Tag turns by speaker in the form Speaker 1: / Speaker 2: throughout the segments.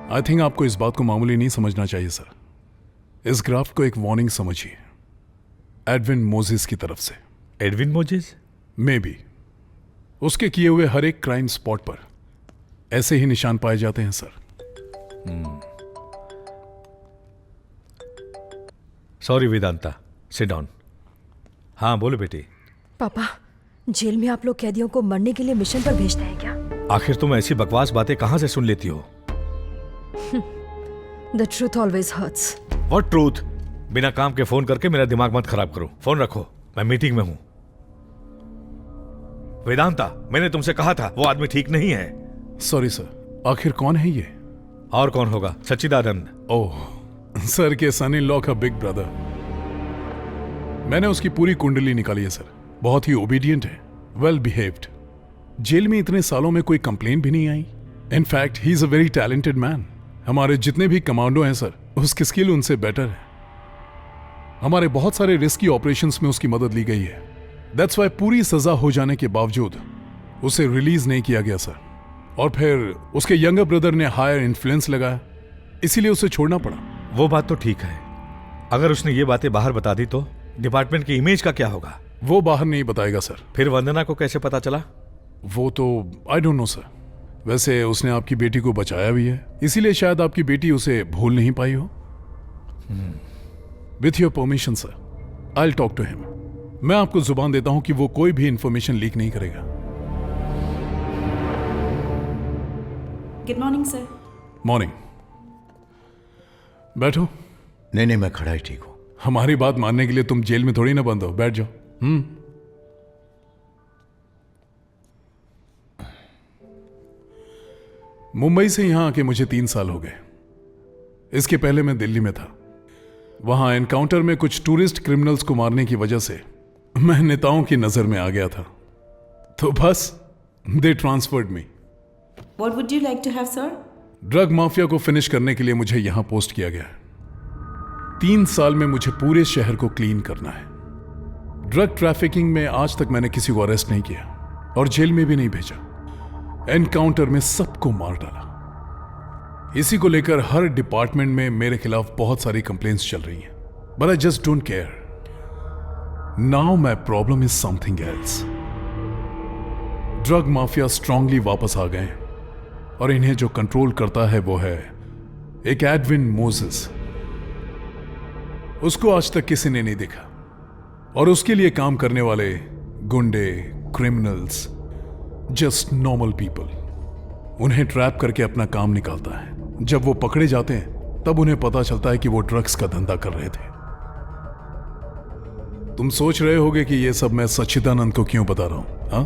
Speaker 1: I think आपको इस बात को मामूली नहीं समझना चाहिए सर। इस ग्राफ को एक वार्निंग समझिए, एडविन मोजेस की तरफ से।
Speaker 2: Edwin Moses?
Speaker 1: मे बी उसके किए हुए हर एक क्राइम स्पॉट पर ऐसे ही निशान पाए जाते हैं sir.
Speaker 2: Sorry Vedanta, sit down. हाँ बोलो बेटी।
Speaker 3: पापा, जेल में आप लोग कैदियों को मरने के लिए मिशन पर भेजते हैं क्या?
Speaker 2: आखिर तुम ऐसी बकवास बातें कहां से सुन लेती हो?
Speaker 3: The truth always hurts.
Speaker 2: What truth? बिना काम के फोन करके मेरा दिमाग मत खराब करो। फोन रखो, मैं मीटिंग में हूं। वेदांता, मैंने तुमसे कहा था वो आदमी ठीक नहीं है।
Speaker 1: सॉरी सर, आखिर कौन है ये?
Speaker 2: और कौन होगा? सच्चिदानंद।
Speaker 1: ओह, सर के सन इन लॉ का बिग ब्रदर। मैंने उसकी पूरी कुंडली निकाली है सर। बहुत ही ओबीडियंट है, वेल बिहेव्ड। जेल में इतने सालों में कोई कंप्लेन भी नहीं आई। In fact he is a very talented man. हमारे जितने भी कमांडो हैं सर, उसकी स्किल उनसे बेटर है। हमारे बहुत सारे रिस्की ऑपरेशंस में उसकी मदद ली गई है। दैट्स वाई पूरी सजा हो जाने के बावजूद उसे रिलीज नहीं किया गया सर। और फिर उसके यंगर ब्रदर ने हायर इन्फ्लुएंस लगाया, इसीलिए उसे छोड़ना पड़ा।
Speaker 2: वो बात तो ठीक है, अगर उसने ये बातें बाहर बता दी तो डिपार्टमेंट की इमेज का क्या होगा?
Speaker 1: वो बाहर नहीं बताएगा सर।
Speaker 2: फिर वंदना को कैसे पता चला?
Speaker 1: वो तो आई डोंट नो सर। वैसे उसने आपकी बेटी को बचाया भी है, इसीलिए शायद आपकी बेटी उसे भूल नहीं पाई हो। With your permission sir, I will talk to him. मैं आपको जुबान देता हूं कि वो कोई भी इंफॉर्मेशन लीक नहीं करेगा।
Speaker 4: Good morning sir.
Speaker 1: मॉर्निंग। बैठो।
Speaker 5: नहीं, मैं खड़ा ही ठीक हूं।
Speaker 1: हमारी बात मानने के लिए तुम जेल में थोड़ी ना बंद हो, बैठ जाओ। मुंबई से यहां आके मुझे 3 साल हो गए। इसके पहले मैं दिल्ली में था। वहां एनकाउंटर में कुछ टूरिस्ट क्रिमिनल्स को मारने की वजह से मैं नेताओं की नजर में आ गया था, तो बस they transferred me.
Speaker 4: What would you like to have, sir?
Speaker 1: Drug mafia को फिनिश करने के लिए मुझे यहां पोस्ट किया गया है। 3 साल में मुझे पूरे शहर को क्लीन करना है। ड्रग ट्रैफिकिंग में आज तक मैंने किसी को अरेस्ट नहीं किया और जेल में भी नहीं भेजा। एनकाउंटर में सबको मार डाला। इसी को लेकर हर डिपार्टमेंट में मेरे खिलाफ बहुत सारी कंप्लेंट्स चल रही हैं, but I just don't care. Now my problem is something else. Drug mafia strongly वापस आ गए और इन्हें जो कंट्रोल करता है वो है एक एडविन मोजेस। उसको आज तक किसी ने नहीं देखा और उसके लिए काम करने वाले गुंडे, क्रिमिनल्स, जस्ट नॉर्मल पीपल उन्हें ट्रैप करके अपना काम निकालता है। जब वो पकड़े जाते हैं तब उन्हें पता चलता है कि वो ड्रग्स का धंधा कर रहे थे। तुम सोच रहे होगे कि ये सब मैं सच्चिदानंद को क्यों बता रहा हूं, हाँ?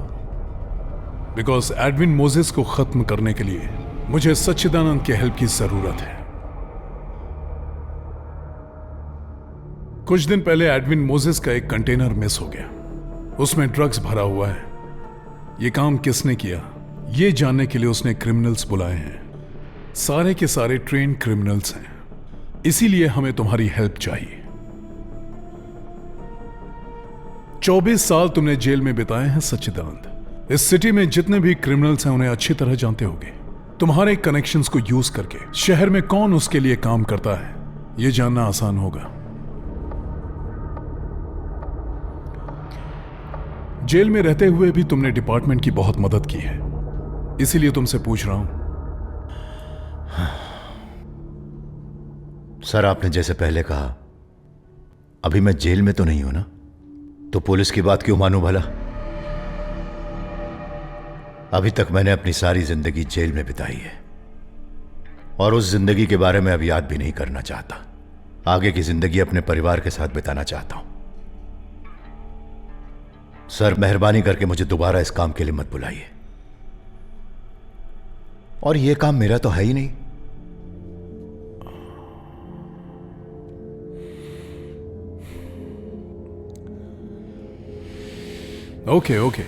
Speaker 1: बिकॉज एडविन मोजेस को खत्म करने के लिए मुझे सच्चिदानंद की हेल्प की जरूरत है। कुछ दिन पहले एडविन मोजेस का एक कंटेनर मिस हो गया। उसमें ड्रग्स भरा हुआ है। ये काम किसने किया ये जानने के लिए उसने क्रिमिनल्स बुलाए हैं। सारे के सारे ट्रेन क्रिमिनल्स हैं, इसीलिए हमें तुम्हारी हेल्प चाहिए। 24 साल तुमने जेल में बिताए हैं सच्चिदानंद। इस सिटी में जितने भी क्रिमिनल्स हैं उन्हें अच्छी तरह जानते होगे। तुम्हारे कनेक्शंस को यूज करके शहर में कौन उसके लिए काम करता है यह जानना आसान होगा। जेल में रहते हुए भी तुमने डिपार्टमेंट की बहुत मदद की है, इसीलिए तुमसे पूछ रहा हूं।
Speaker 5: सर, आपने जैसे पहले कहा, अभी मैं जेल में तो नहीं हूं ना, तो पुलिस की बात क्यों मानूं भला? अभी तक मैंने अपनी सारी जिंदगी जेल में बिताई है और उस जिंदगी के बारे में अब याद भी नहीं करना चाहता। आगे की जिंदगी अपने परिवार के साथ बिताना चाहता हूं। सर, मेहरबानी करके मुझे दोबारा इस काम के लिए मत बुलाइए। और यह काम मेरा तो है ही नहीं।
Speaker 1: ओके,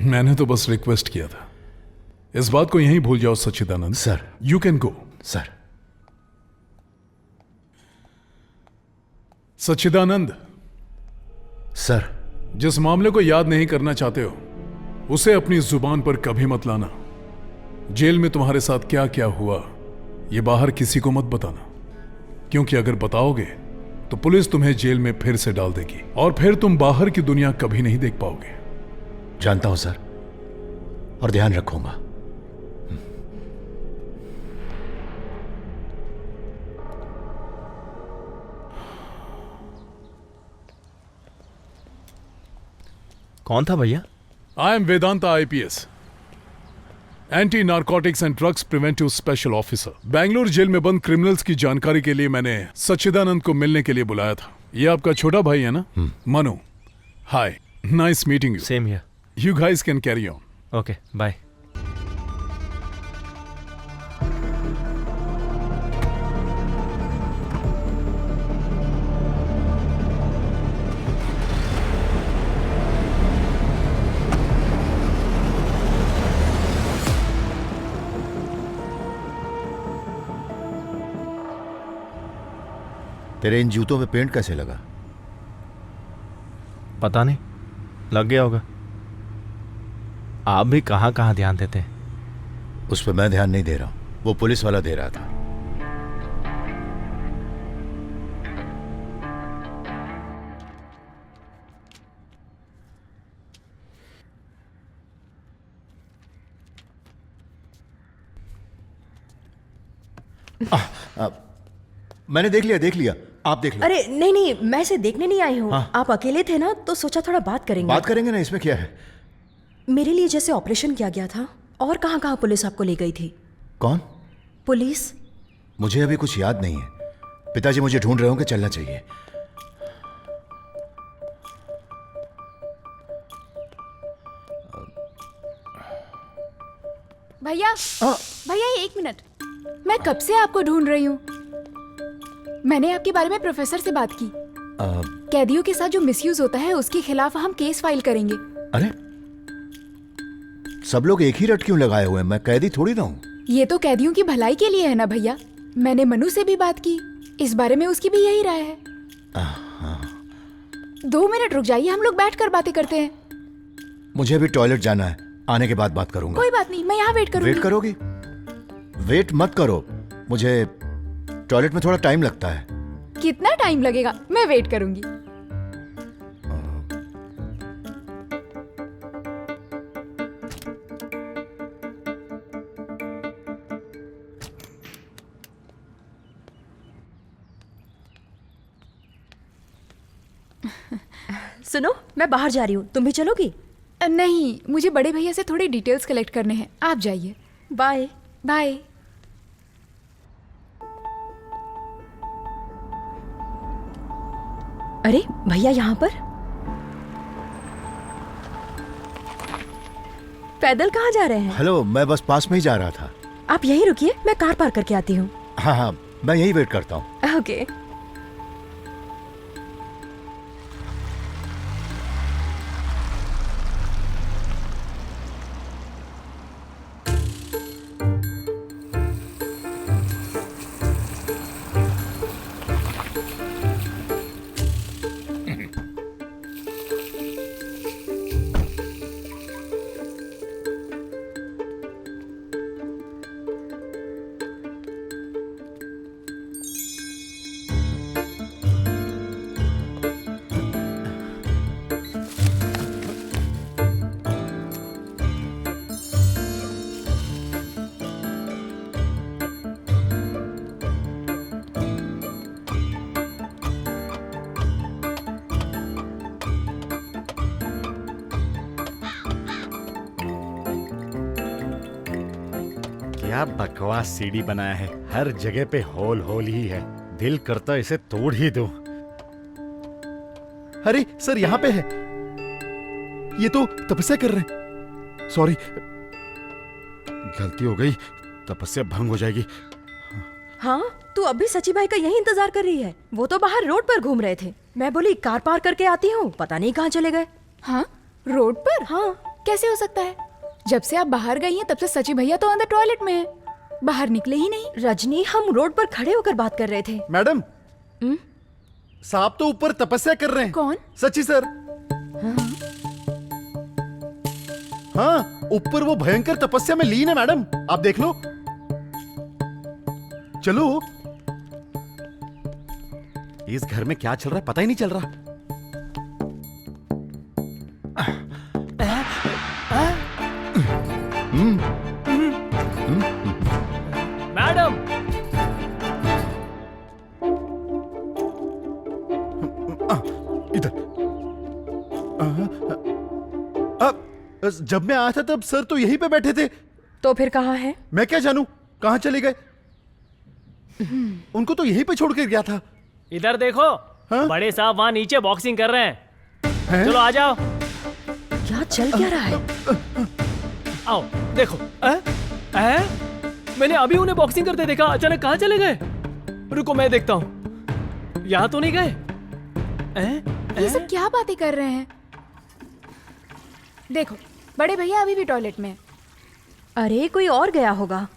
Speaker 1: मैंने तो बस रिक्वेस्ट किया था। इस बात को यहीं भूल जाओ Sachchidanand.
Speaker 5: Sir,
Speaker 1: you can go.
Speaker 5: Sir.
Speaker 1: Sachchidanand.
Speaker 5: Sir.
Speaker 1: जिस मामले को याद नहीं करना चाहते हो उसे अपनी जुबान पर कभी मत लाना। जेल में तुम्हारे साथ क्या क्या हुआ ये बाहर किसी को मत बताना, क्योंकि अगर बताओगे तो पुलिस तुम्हें जेल में फिर से डाल देगी और फिर तुम बाहर की दुनिया कभी नहीं देख पाओगे।
Speaker 5: जानता हूं सर, और ध्यान रखूंगा।
Speaker 6: कौन था भैया?
Speaker 1: I am Vedanta IPS, anti narcotics and drugs preventive special officer. Bangalore jail में बंद क्रिमिनल्स की जानकारी के लिए मैंने सच्चिदानंद को मिलने के लिए बुलाया था। ये आपका छोटा भाई है ना, Manu? Hi, nice meeting you.
Speaker 6: Same here.
Speaker 1: You guys can carry on.
Speaker 6: Okay, bye.
Speaker 5: तेरे इन जूतों में पेंट कैसे लगा?
Speaker 6: पता नहीं, लग गया होगा। आप भी कहाँ कहाँ ध्यान देते हैं।
Speaker 5: उस पर मैं ध्यान नहीं दे रहा हूं, वो पुलिस वाला दे रहा था। मैंने देख लिया, आप देख लो।
Speaker 3: अरे नहीं नहीं, मैं इसे देखने नहीं आई हूँ। आप अकेले थे ना, तो सोचा थोड़ा बात करेंगे।
Speaker 5: बात करेंगे ना, इसमें क्या है?
Speaker 3: मेरे लिए जैसे ऑपरेशन किया गया था, और कहाँ कहाँ पुलिस आपको ले गई थी?
Speaker 5: कौन?
Speaker 3: पुलिस?
Speaker 5: मुझे अभी कुछ याद नहीं है। पिताजी मुझे ढूंढ रहे होंगे, चलना चाहिए।
Speaker 7: भैया, भैया एक मिनट, मैं कब से आपको ढूंढ रही हूँ। मैंने आपके बारे में प्रोफेसर से बात की। कैदियों के साथ जो मिसयूज होता है उसके खिलाफ हम केस फाइल करेंगे।
Speaker 5: अरे सब लोग एक ही रट क्यों लगाए हुए हैं? मैं कैदी थोड़ी ना हूँ।
Speaker 7: ये तो कैदियों की भलाई के लिए है ना भैया। मैंने मनु से भी बात की, इस बारे में उसकी भी यही राय है। 2 मिनट रुक जाइए, हम लोग बैठ कर बातें करते हैं।
Speaker 5: मुझे अभी टॉयलेट जाना है, आने के बाद बात करूंगा।
Speaker 7: कोई बात नहीं, मैं यहाँ वेट करूंगी।
Speaker 5: वेट करोगी? वेट मत करो, मुझे टॉयलेट में थोड़ा टाइम लगता है।
Speaker 7: कितना टाइम लगेगा? मैं वेट करूंगी।
Speaker 3: सुनो, मैं बाहर जा रही हूँ, तुम भी चलोगी?
Speaker 7: नहीं, मुझे बड़े भैया से थोड़ी डिटेल्स कलेक्ट करने हैं। आप जाइए।
Speaker 3: Bye
Speaker 7: bye.
Speaker 3: अरे भैया यहाँ पर? पैदल कहाँ जा रहे हैं?
Speaker 5: हेलो, मैं बस पास में ही जा रहा था।
Speaker 3: आप यहीं रुकिए, मैं कार पार्क करके आती हूँ।
Speaker 5: हाँ, मैं यही वेट करता हूँ।
Speaker 3: ओके।
Speaker 8: क्या बकवास सीढ़ी बनाया है, हर जगह पे होल होल ही है। दिल करता इसे तोड़ ही दूं।
Speaker 9: अरे सर, यहाँ पे है। ये तो तपस्या कर रहे हैं। सॉरी,
Speaker 8: गलती हो गई, तपस्या भंग हो जाएगी।
Speaker 3: हाँ, तू अभी सची भाई का यही इंतजार कर रही है? वो तो बाहर रोड पर घूम रहे थे। मैं बोली कार पार्क करके आती हूँ, पता नहीं कहाँ चले गए।
Speaker 7: हाँ, रोड पर?
Speaker 3: हाँ।
Speaker 7: कैसे हो सकता है? जब से आप बाहर गई हैं तब से सची भैया तो अंदर टॉयलेट में है, बाहर निकले ही नहीं।
Speaker 3: रजनी, हम रोड पर खड़े होकर बात कर रहे थे।
Speaker 9: मैडम, साहब तो ऊपर तपस्या कर रहे हैं।
Speaker 7: कौन?
Speaker 9: सची सर। हाँ, ऊपर वो भयंकर तपस्या में लीन है मैडम, आप देख लो। चलो।
Speaker 8: इस घर में क्या चल रहा है पता ही नहीं चल रहा।
Speaker 6: मैडम,
Speaker 9: इधर। जब मैं आया था तब सर तो यहीं पे बैठे थे।
Speaker 3: तो फिर कहाँ है?
Speaker 9: मैं क्या जानूं कहां चले गए। उनको तो यहीं पे छोड़ कर गया था।
Speaker 6: इधर देखो।
Speaker 9: हाँ?
Speaker 6: बड़े साहब वहां नीचे बॉक्सिंग कर रहे हैं। चलो आ जाओ।
Speaker 3: क्या चल क्या रहा है?
Speaker 6: आओ देखो। मैंने अभी उन्हें बॉक्सिंग करते देखा, अचानक कहाँ चले गए? रुको मैं देखता हूँ। यहाँ तो नहीं गए।
Speaker 7: ये सब क्या बातें कर रहे हैं? देखो, बड़े भैया अभी भी टॉयलेट में हैं।
Speaker 3: अरे कोई और गया होगा।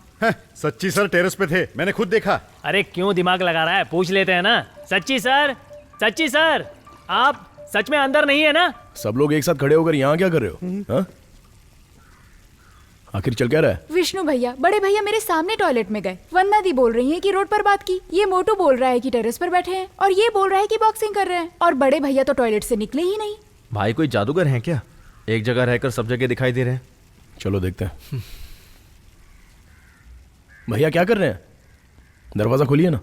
Speaker 8: सच्ची सर टेरेस पे थे, मैंने खुद देखा।
Speaker 6: अरे क्यों दिमाग लगा रहा है, पूछ लेते हैं ना। सच्ची सर, आप सच में अंदर नहीं है ना?
Speaker 10: सब लोग एक साथ खड़े होकर यहाँ क्या कर रहे हो? हाँ? आखिर चल क्या रहा है?
Speaker 7: विष्णु भैया, बड़े भैया मेरे सामने टॉयलेट में गए। वंदना दी बोल रही है कि रोड पर बात की, ये मोटू बोल रहा है कि टेरेस पर बैठे हैं, और ये बोल रहा है कि बॉक्सिंग कर रहे हैं, और बड़े भैया तो टॉयलेट से निकले ही नहीं।
Speaker 6: भाई कोई जादूगर हैं क्या? एक जगह रहकर सब जगह दिखाई दे रहे हैं।
Speaker 10: चलो देखते हैं। भैया क्या कर रहे हैं? दरवाजा खोलिए ना।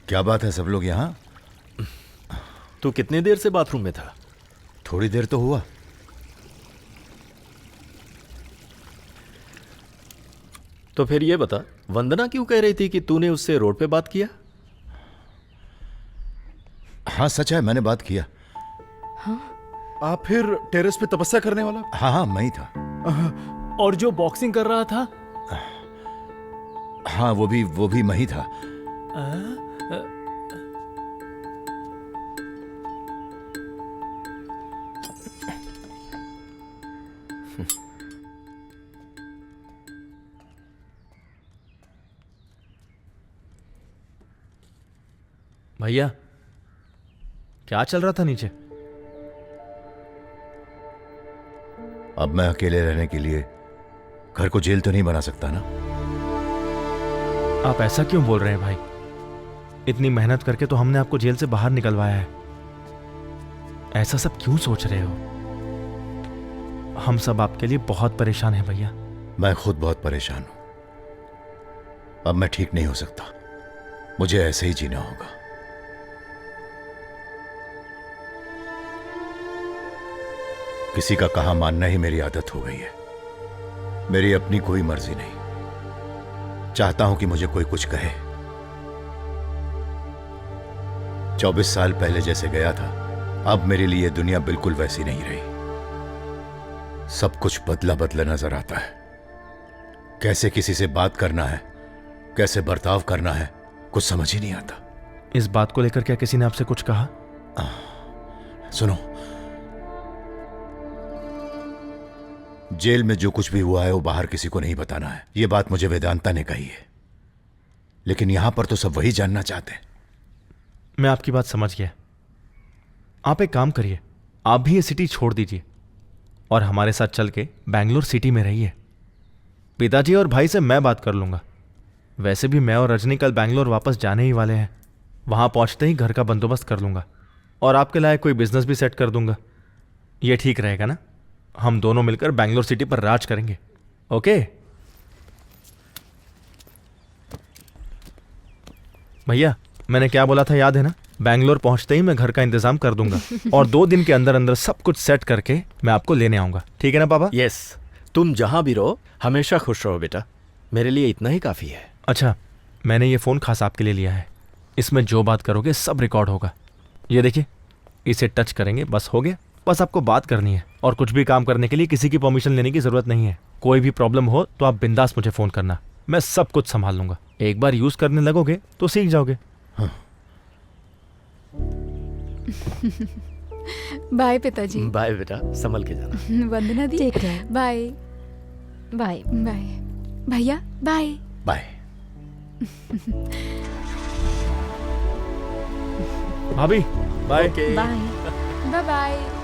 Speaker 5: क्या बात है, सब लोग यहाँ?
Speaker 10: तू कितनी देर से बाथरूम में था?
Speaker 5: थोड़ी देर तो हुआ।
Speaker 10: तो फिर ये बता, वंदना क्यों कह रही थी कि तूने उससे रोड पे बात किया?
Speaker 5: हाँ सच है, मैंने बात किया।
Speaker 9: आप फिर टेरेस पे तपस्या करने वाला?
Speaker 5: हाँ मैं ही था।
Speaker 6: और जो बॉक्सिंग कर रहा था?
Speaker 5: हाँ वो भी मैं ही था।
Speaker 6: भैया क्या चल रहा था नीचे?
Speaker 5: अब मैं अकेले रहने के लिए घर को जेल तो नहीं बना सकता ना।
Speaker 6: आप ऐसा क्यों बोल रहे हैं भाई? इतनी मेहनत करके तो हमने आपको जेल से बाहर निकलवाया है। ऐसा सब क्यों सोच रहे हो? हम सब आपके लिए बहुत परेशान हैं भैया।
Speaker 5: मैं खुद बहुत परेशान हूं। अब मैं ठीक नहीं हो सकता, मुझे ऐसे ही जीना होगा। किसी का कहा मानना ही मेरी आदत हो गई है। मेरी अपनी कोई मर्जी नहीं। चाहता हूं कि मुझे कोई कुछ कहे। 24 साल पहले जैसे गया था, अब मेरे लिए दुनिया बिल्कुल वैसी नहीं रही। सब कुछ बदला बदला नजर आता है। कैसे किसी से बात करना है, कैसे बर्ताव करना है, कुछ समझ ही नहीं आता।
Speaker 6: इस बात को लेकर क्या किसी ने आपसे कुछ कहा?
Speaker 5: सुनो, जेल में जो कुछ भी हुआ है वो बाहर किसी को नहीं बताना है। ये बात मुझे वेदांता ने कही है, लेकिन यहां पर तो सब वही जानना चाहते हैं।
Speaker 6: मैं आपकी बात समझ गया। आप एक काम करिए, आप भी ये सिटी छोड़ दीजिए और हमारे साथ चल के बैंगलोर सिटी में रहिए। पिताजी और भाई से मैं बात कर लूंगा। वैसे भी मैं और रजनी कल बैंगलोर वापस जाने ही वाले हैं। वहां पहुंचते ही घर का बंदोबस्त कर लूंगा और आपके लायक कोई बिजनेस भी सेट कर दूंगा। ये ठीक रहेगा ना? हम दोनों मिलकर बैंगलोर सिटी पर राज करेंगे। ओके भैया, मैंने क्या बोला था याद है ना? बैंगलोर पहुंचते ही मैं घर का इंतजाम कर दूंगा और 2 दिन के अंदर अंदर सब कुछ सेट करके मैं आपको लेने आऊंगा। ठीक है ना पापा?
Speaker 10: यस, तुम जहां भी रहो हमेशा खुश रहो बेटा। मेरे लिए इतना ही काफी है।
Speaker 6: अच्छा, मैंने ये फ़ोन खास आपके लिए लिया है। इसमें जो बात करोगे सब रिकॉर्ड होगा। ये देखिए, इसे टच करेंगे, बस हो गया। बस आपको बात करनी है और कुछ भी काम करने के लिए किसी की परमिशन लेने की ज़रूरत नहीं है। कोई भी प्रॉब्लम हो तो आप बिंदास मुझे फ़ोन करना, मैं सब कुछ संभाल लूंगा। एक बार यूज़ करने लगोगे तो सीख जाओगे।
Speaker 5: हाँ।
Speaker 7: बाय पिताजी।
Speaker 10: बाय बेटा, संभल के जाना।
Speaker 7: वंदना दी,
Speaker 3: ठीक है।
Speaker 7: Bye
Speaker 3: bye.
Speaker 7: बाय। भैया बाय।
Speaker 5: बाय।
Speaker 6: भाभी बाय।
Speaker 3: बाय।
Speaker 7: Bye bye.